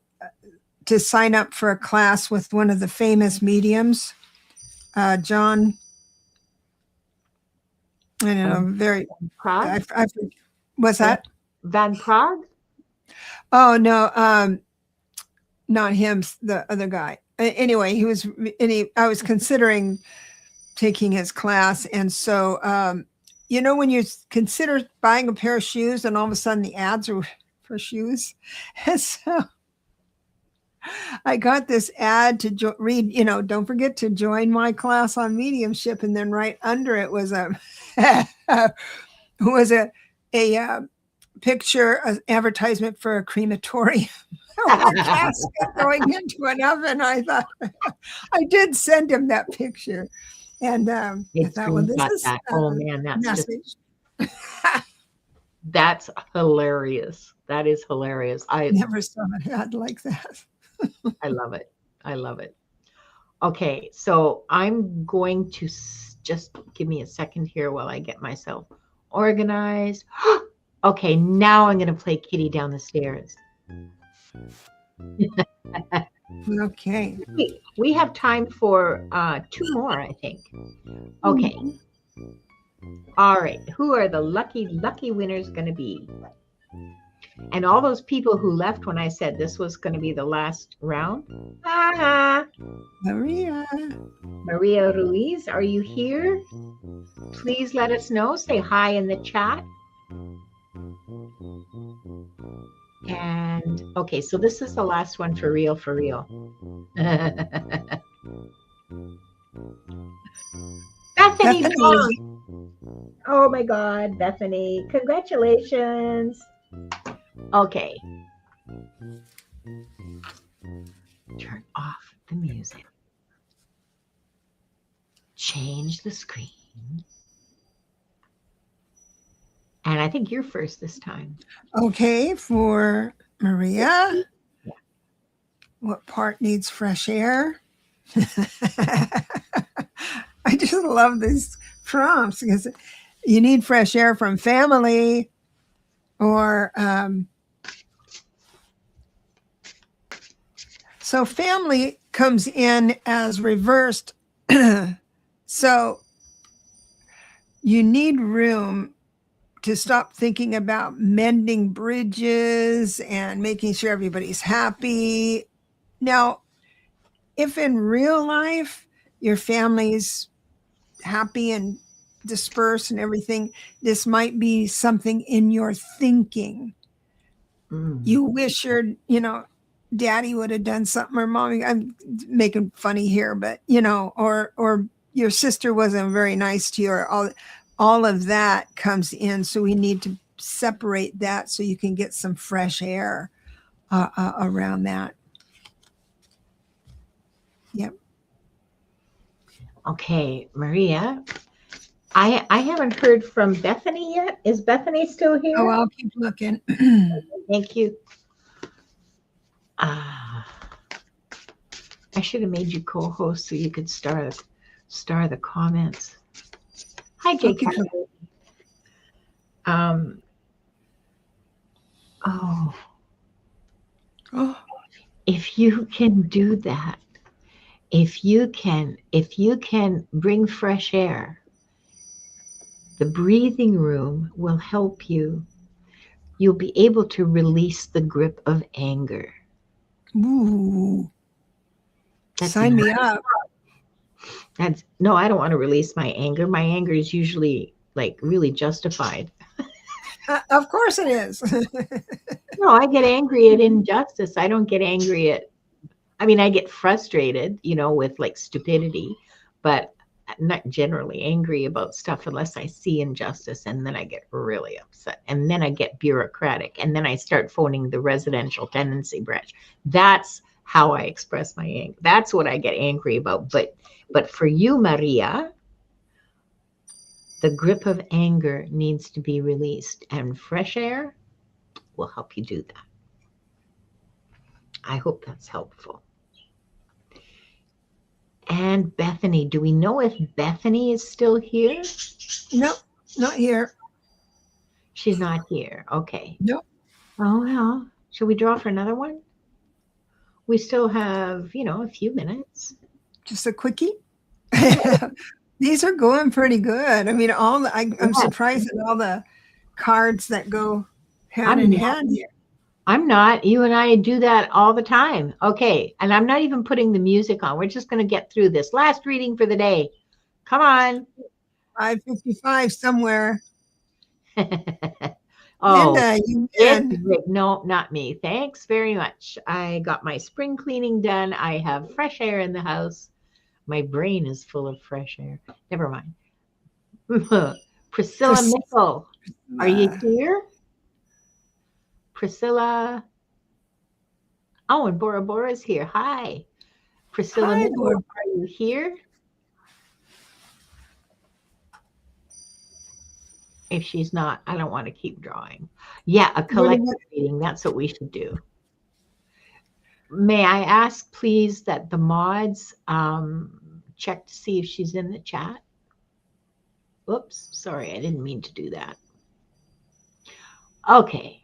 to sign up for a class with one of the famous mediums, John. I don't know, very. Prague? What's Van, that? Van Prague? Oh no, not him. The other guy. anyway, I was considering taking his class. And so, when you consider buying a pair of shoes and all of a sudden the ads are for shoes. And so I got this ad to read, don't forget to join my class on mediumship. And then right under it was a picture, an advertisement for a crematorium with a casket going into an oven. I thought I did send him that picture. And I thought, well, this is that. Oh man, that's message. That's hilarious. That is hilarious. I never saw an ad like that. I love it. I love it. Okay, so I'm going to just give me a second here while I get myself organized. Okay, now I'm going to play Kitty down the stairs. Okay. We have time for 2 more, I think. Okay. All right. Who are the lucky winners going to be? And all those people who left when I said this was going to be the last round. Maria Ruiz, are you here? Please let us know. Say hi in the chat. And okay, so this is the last one for real. Bethany. Oh my God, Bethany. Congratulations. Okay. Turn off the music. Change the screen. And I think you're first this time. Okay, for Maria. Yeah. What part needs fresh air? I just love these prompts because you need fresh air from family or so family comes in as reversed. So you need room to stop thinking about mending bridges and making sure everybody's happy. Now, if in real life your family's happy and dispersed and everything, this might be something in your thinking. You wish your, daddy would have done something, or mommy, I'm making funny here, but, or your sister wasn't very nice to you, or all of that comes in. So we need to separate that so you can get some fresh air around that. Yep. Okay, Maria, I haven't heard from Bethany yet. Is Bethany still here? Oh, I'll keep looking. Thank you. I should have made you co-host so you could star the comments. Hi, Jake. If you can do that, if you can bring fresh air, the breathing room will help you. You'll be able to release the grip of anger. Ooh. Sign me up. No, I don't want to release my anger. My anger is usually like really justified. Of course it is. No, I get angry at injustice. I don't get angry at, I get frustrated, with like stupidity, but I'm not generally angry about stuff unless I see injustice, and then I get really upset, and then I get bureaucratic, and then I start phoning the residential tenancy branch. That's how I express my anger. That's what I get angry about. But for you, Maria, the grip of anger needs to be released, and fresh air will help you do that. I hope that's helpful. And Bethany, do we know if Bethany is still here? No, not here. She's not here. Okay. No. Oh, well, should we draw for another one? We still have, a few minutes. Just a quickie. These are going pretty good. I'm surprised at all the cards that go hand in hand here. I'm not. You and I do that all the time. Okay. And I'm not even putting the music on. We're just going to get through this. Last reading for the day. Come on. 5:55 somewhere. Oh, Linda, you it's win. Rick. No, not me. Thanks very much. I got my spring cleaning done. I have fresh air in the house. My brain is full of fresh air. Never mind. Priscilla Mickle, are you here? Priscilla. Oh, and Bora Bora's here. Hi. Priscilla Hi, Mickle, Bora. are you here? If she's not, I don't want to keep drawing. Yeah, a collective reading. That's what we should do. May I ask, please, that the mods check to see if she's in the chat? Oops, sorry, I didn't mean to do that. Okay.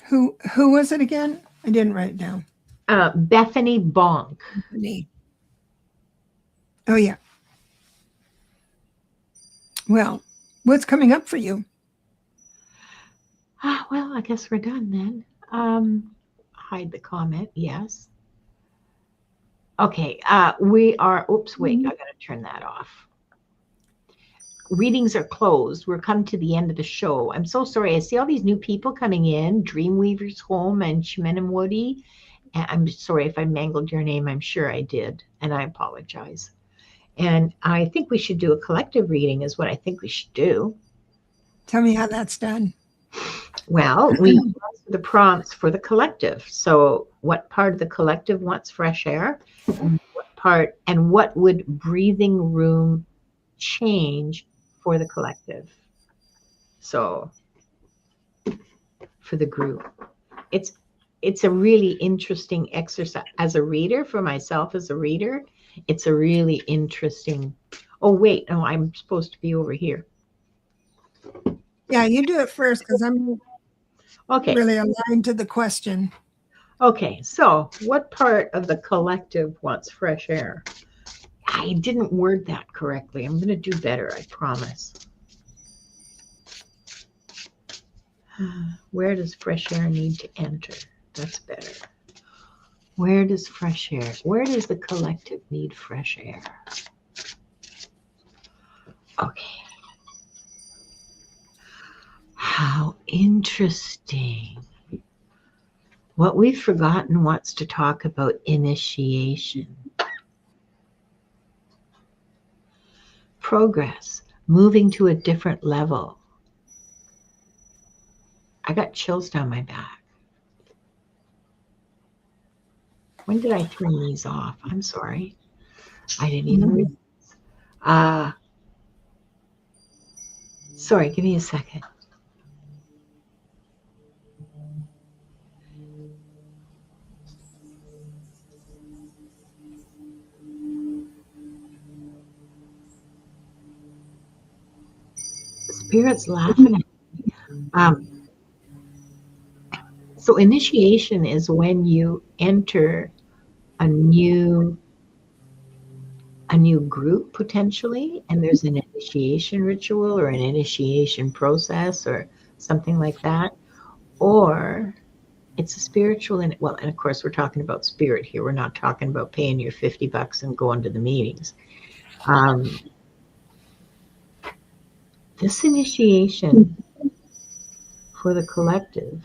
Who was it again? I didn't write it down. Bethany Bonk. Bethany. Oh, yeah. Well, what's coming up for you? Well, I guess we're done then. Hide the comment. Yes. Okay. We are. Oops. Wait. I got to turn that off. Readings are closed. We're coming to the end of the show. I'm so sorry. I see all these new people coming in. Dreamweaver's Home and Chimenamwoody. And I'm sorry if I mangled your name. I'm sure I did, and I apologize. And I think we should do a collective reading. Is what I think we should do. Tell me how that's done. Well, we answer the prompts for the collective. So what part of the collective wants fresh air? And what part, and what would breathing room change for the collective? So for the group. It's a really interesting exercise. As a reader, for myself as a reader, it's a really interesting. Oh, wait, no, I'm supposed to be over here. Yeah, you do it first because I'm okay. Really aligned to the question. Okay, so what part of the collective wants fresh air? I didn't word that correctly. I'm going to do better, I promise. Where does fresh air need to enter? That's better. Where does fresh air, where does the collective need fresh air? Okay. How interesting. What we've forgotten wants to talk about initiation. Progress, moving to a different level. I got chills down my back. When did I turn these off? I'm sorry. I didn't even realize. Sorry, give me a second. Spirit's laughing at me. So initiation is when you enter a new group potentially, and there's an initiation ritual or an initiation process or something like that, or it's a spiritual, and well, and of course we're talking about spirit here. We're not talking about paying your $50 and going to the meetings. This initiation for the collective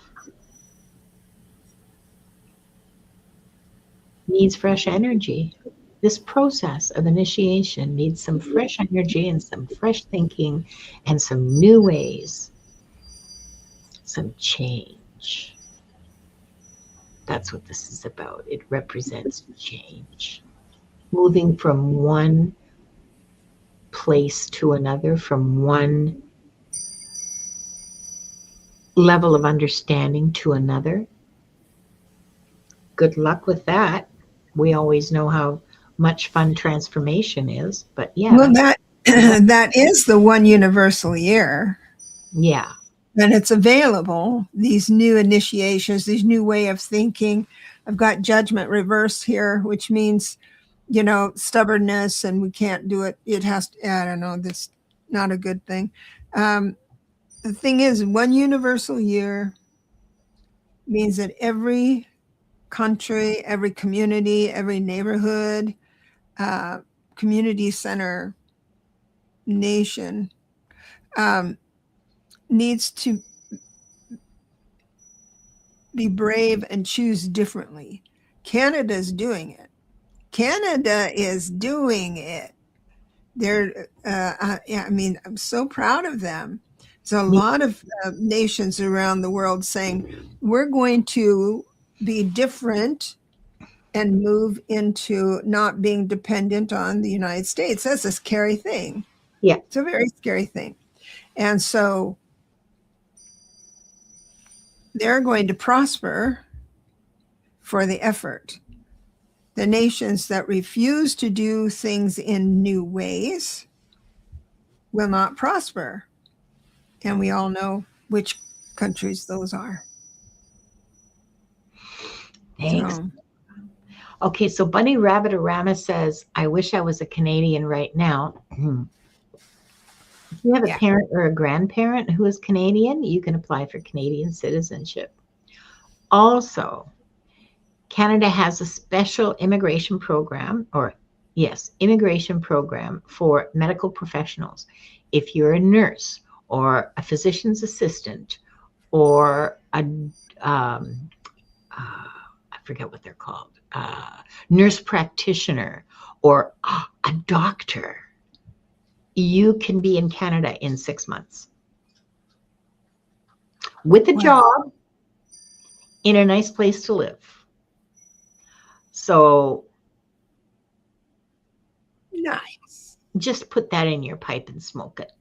needs fresh energy. This process of initiation needs some fresh energy and some fresh thinking and some new ways, some change. That's what this is about. It represents change. Moving from one place to another, from one level of understanding to another. Good luck with that. We always know how much fun transformation is, but yeah. Well, that is the one universal year. Yeah. And it's available, these new initiations, these new way of thinking. I've got judgment reverse here, which means, stubbornness, and we can't do it. It has to, I don't know, that's not a good thing. The thing is, one universal year, means that every country, every community, every neighborhood, community center, nation needs to be brave and choose differently. Canada's doing it. Canada is doing it. They're, yeah, I mean, I'm so proud of them. There's a lot of nations around the world saying, we're going to be different and move into not being dependent on the United States. That's a scary thing. Yeah. It's a very scary thing. And so they're going to prosper for the effort. The nations that refuse to do things in new ways will not prosper. And we all know which countries those are. Thanks. So, okay, so Bunny Rabbit-A-Rama says, I wish I was a Canadian right now. If you have a parent or a grandparent who is Canadian, you can apply for Canadian citizenship. Also, Canada has a special immigration program, immigration program for medical professionals. If you're a nurse or a physician's assistant or a, I forget what they're called, nurse practitioner or a doctor, you can be in Canada in 6 months with a job in a nice place to live. So nice. Just put that in your pipe and smoke it.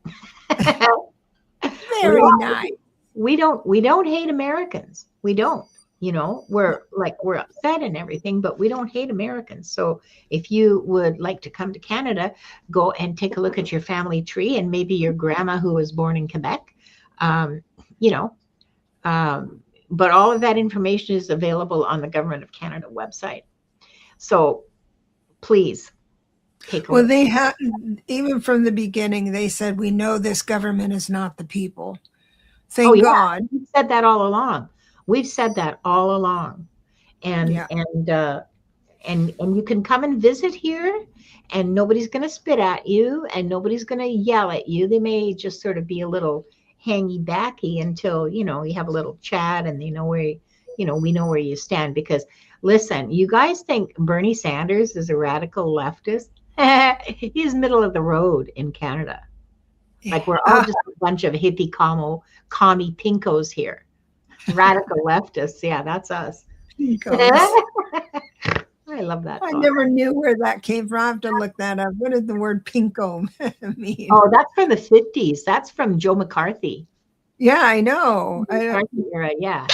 Very nice. We don't hate Americans. We don't. You know, we're upset and everything, but we don't hate Americans. So if you would like to come to Canada, go and take a look at your family tree and maybe your grandma who was born in Quebec. But all of that information is available on the Government of Canada website. So please take a look. Well, they had, even from the beginning, they said, we know this government is not the people. Thank God. We've said that all along. We've said that all along. And you can come and visit here and nobody's going to spit at you and nobody's going to yell at you. They may just sort of be a little hangy-backy until, you have a little chat and they know where, we know where you stand. Because listen, you guys think Bernie Sanders is a radical leftist? He's middle of the road in Canada. Like we're all just a bunch of hippie commie pinkos here. Radical leftists. Yeah, that's us. I love that I song. never knew where that came from. I have to look that up. What does the word pinko mean? Oh, that's from the 50s. That's from Joe McCarthy. Yeah, I know. McCarthy era, yeah.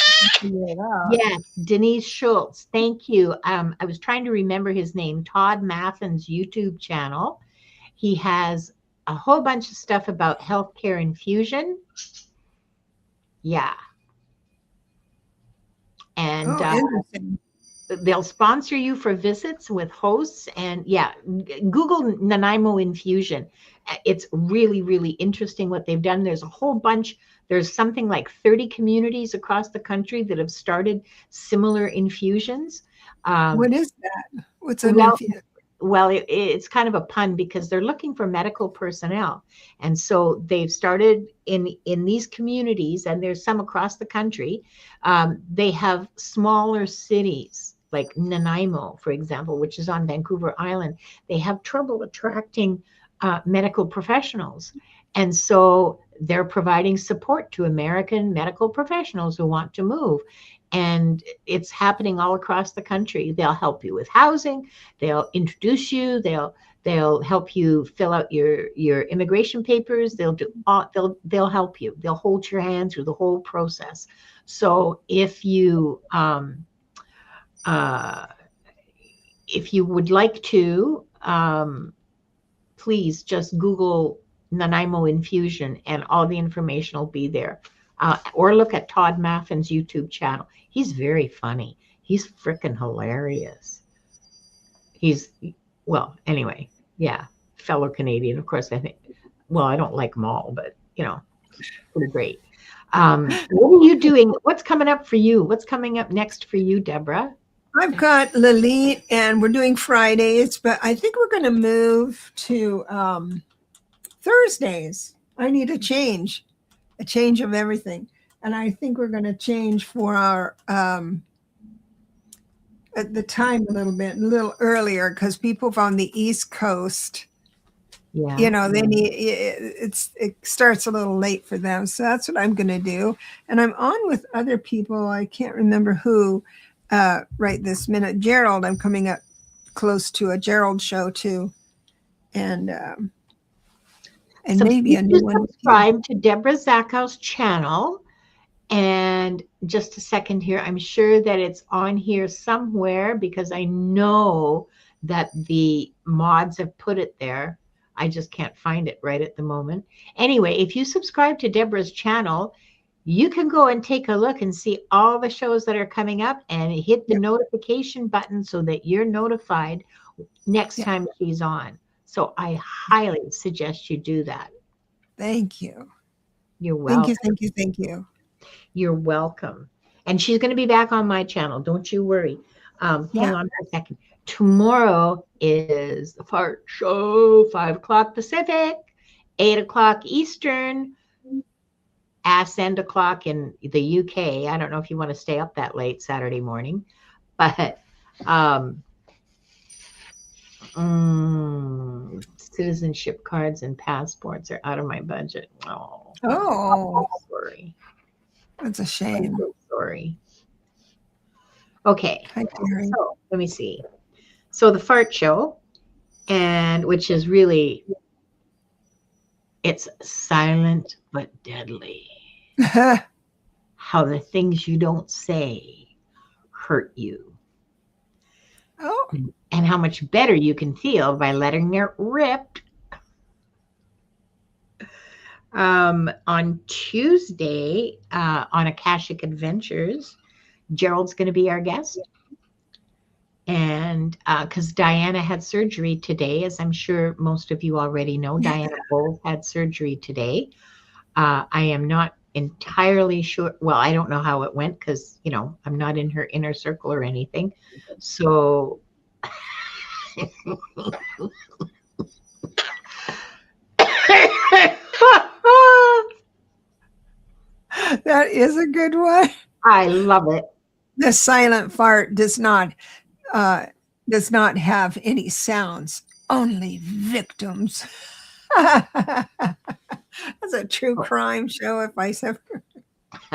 Yes, Denise Schultz. Thank you. I was trying to remember his name. Todd Maffin's YouTube channel. He has a whole bunch of stuff about healthcare infusion. Yeah. And they'll sponsor you for visits with hosts. And yeah, Google Nanaimo Infusion. It's really, really interesting what they've done. There's a whole bunch. There's something like 30 communities across the country that have started similar infusions. What is that? What's an infusion? Well, it's kind of a pun because they're looking for medical personnel. And so they've started in these communities, and there's some across the country. They have smaller cities like Nanaimo, for example, which is on Vancouver Island. They have trouble attracting medical professionals. And so they're providing support to American medical professionals who want to move. And it's happening all across the country. They'll help you with housing. They'll introduce you. They'll help you fill out your immigration papers. They'll help you. They'll hold your hand through the whole process. So if you would like to, please just Google Nanaimo Infusion and all the information will be there. Or look at Todd Maffin's YouTube channel. He's very funny. He's freaking hilarious. Anyway, yeah, fellow Canadian. Of course, I think, I don't like them all, but, pretty great. What are you doing? What's coming up for you? What's coming up next for you, Deborah? I've got Lilith, and we're doing Fridays, but I think we're going to move to Thursdays. I need a change of everything. And I think we're going to change for our at the time a little earlier, because people from the East Coast, Yeah. they need it starts a little late for them. So that's what I'm going to do. And I'm on with other people. I can't remember who right this minute. Gerald, I'm coming up close to a Gerald show too. And maybe a new one. Subscribe to Debra Zachau's channel. And just a second here, I'm sure that it's on here somewhere because I know that the mods have put it there. I just can't find it right at the moment. Anyway, if you subscribe to Debra's channel, you can go and take a look and see all the shows that are coming up and hit the notification button so that you're notified next time she's on. So I highly suggest you do that. Thank you. You're welcome. Thank you. You're welcome. And she's going to be back on my channel. Don't you worry. Hang on for a second. Tomorrow is the Fart Show, 5 o'clock Pacific, 8 o'clock Eastern, end o'clock in the UK. I don't know if you want to stay up that late Saturday morning, but citizenship cards and passports are out of my budget. Oh, sorry. That's a shame. I'm so sorry. Okay. So let me see. So the Fart Show, and which is really, it's silent but deadly. How the things you don't say hurt you. Oh. And how much better you can feel by letting it rip. On Tuesday, on Akashic Adventures, Gerald's going to be our guest. And because Diana had surgery today, as I'm sure most of you already know, Diana Bowles had surgery today. I am not entirely sure. Well, I don't know how it went because, I'm not in her inner circle or anything. So that is a good one. I love it. The silent fart does not have any sounds, only victims. That's a true crime show if I said.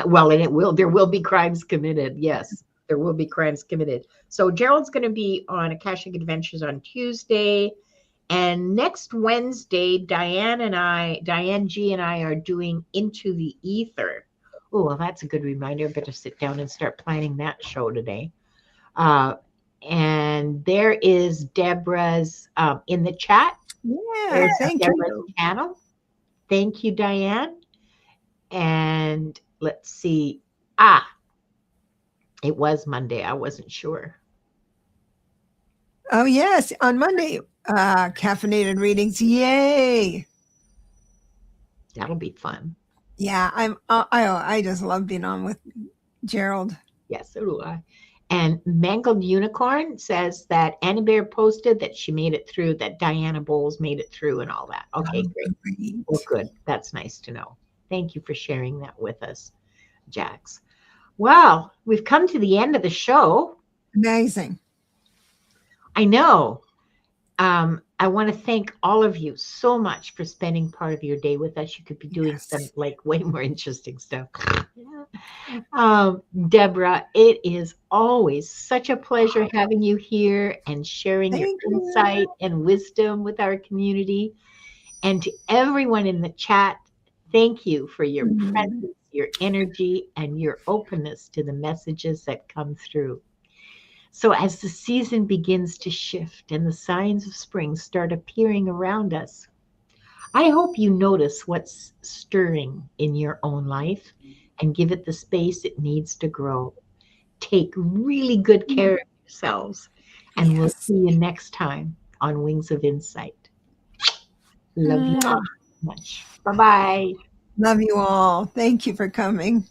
Well, and there will be crimes committed. Yes, there will be crimes committed. So Gerald's going to be on Akashic Adventures on Tuesday. And next Wednesday, Diane G and I are doing Into the Ether. Oh, well, that's a good reminder. I better sit down and start planning that show today. And there is Debra's in the chat. Yeah, thank you. Channel. Thank you, Diane. And let's see. It was Monday. I wasn't sure. Oh, yes. On Monday, caffeinated readings. Yay. That'll be fun. Yeah, I just love being on with Gerald. Yes, so do I. And Mangled Unicorn says that Annie Bear posted that she made it through, that Diana Bowles made it through and all that. Okay, great. Well, good. That's nice to know. Thank you for sharing that with us, Jax. Well, we've come to the end of the show. Amazing. I know. I want to thank all of you so much for spending part of your day with us. You could be doing some way more interesting stuff. Debra, it is always such a pleasure having you here and sharing your insight and wisdom with our community. And to everyone in the chat, thank you for your presence, your energy, and your openness to the messages that come through. So as the season begins to shift and the signs of spring start appearing around us, I hope you notice what's stirring in your own life and give it the space it needs to grow. Take really good care of yourselves, and we'll see you next time on Wings of Insight. Love you so much. Bye-bye. Love you all. Thank you for coming.